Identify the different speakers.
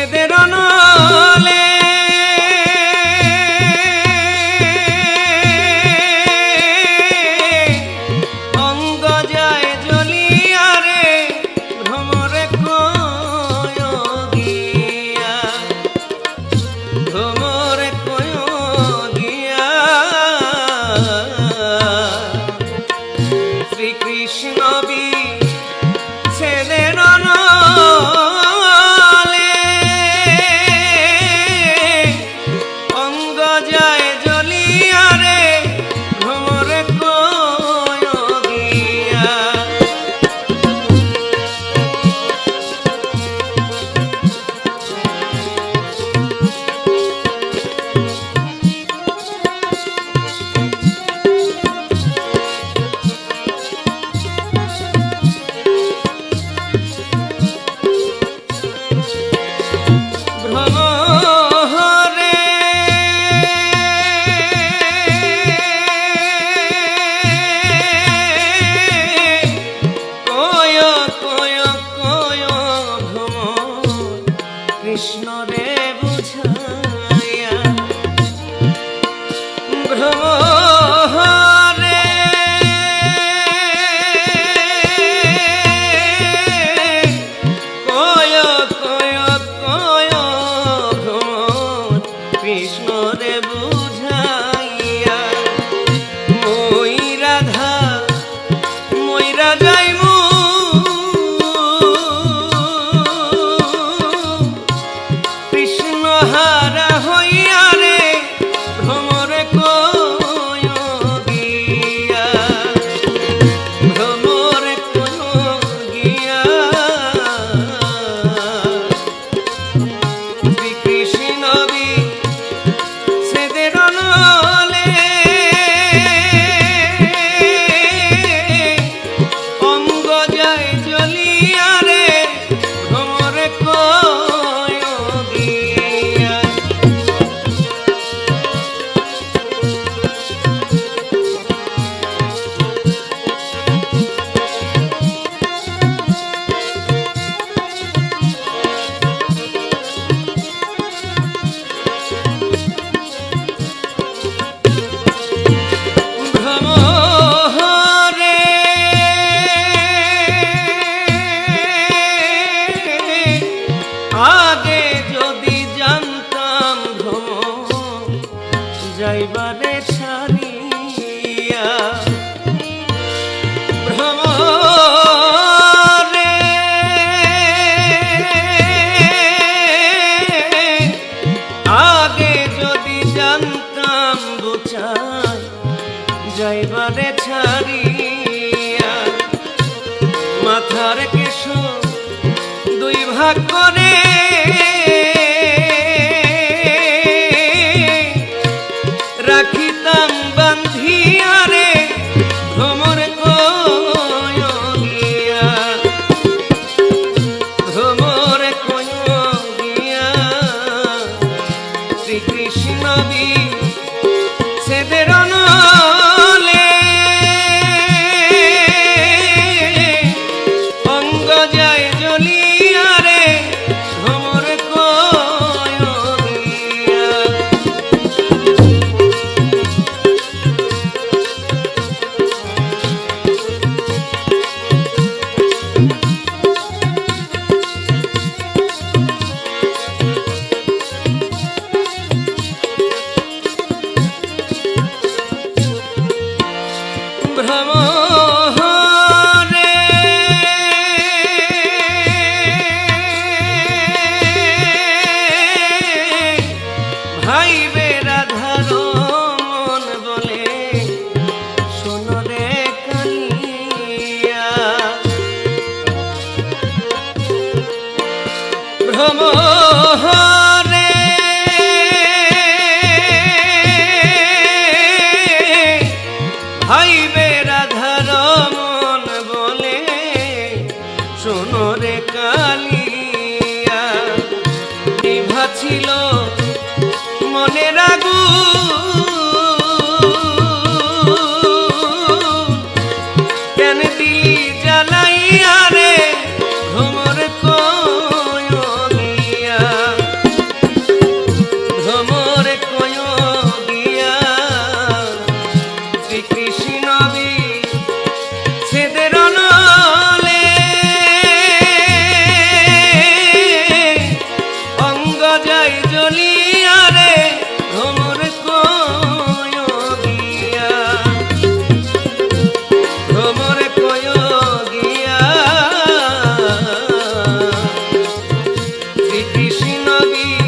Speaker 1: সেদের নলে অঙ্গ যায় জ্বলিয়া রে ভ্রমরে কয় গিয়া ভ্রমরে কয় গিয়া শ্রীকৃষ্ণ বি সেদের নলে অঙ্গ যায় জ্বলিয়া রে ভ্রমরে কয় গিয়া ভ্রমরে কয় কয় কয় ভ্রমর কৃষ্ণ রে বুঝাইয়া ভ্রমরে কয় কয় কয় ভ্রমর কৃষ্ণ রে বুঝাইয়া ময়রা যাইমু কৃষ্ণ হারা হইয়া রে ভ্রমরে কয় গিয়া ভ্রমরে কয় গিয়া শ্রীকৃষ্ণ বি সেদের নলে অঙ্গ যায় জ্বলিয়া রে ভ্রমরে কয় গিয়া ভ্রমরে আগে যদি জানতাম ভ্রমর যাইবারে ছাড়িয়া ভ্রমরে আগে যদি জানতাম বুঝাই যাইবারে ছাড়িয়া মাথার কেশ দুই ভাগ করে রাখিতাম বান্ধিয়া রে ভ্রমরে কয় গিয়া ভ্রমরে কয় গিয়া শ্রীকৃষ্ণ বি সেদের নলে অঙ্গ যায় জ্বলিয়া রে ভ্রমরে কয় গিয়া ভ্রমরে ভাইবে রাধার মন বলে শোনো রে কালিয়া ভ্রমরে ভাইবে রাধার মন বলে শোনো রে কালিয়া নিভা ছিল মনের আগুন কেন দিলি জ্বালাইয়া রে ভ্রমর কয় গিয়া নবী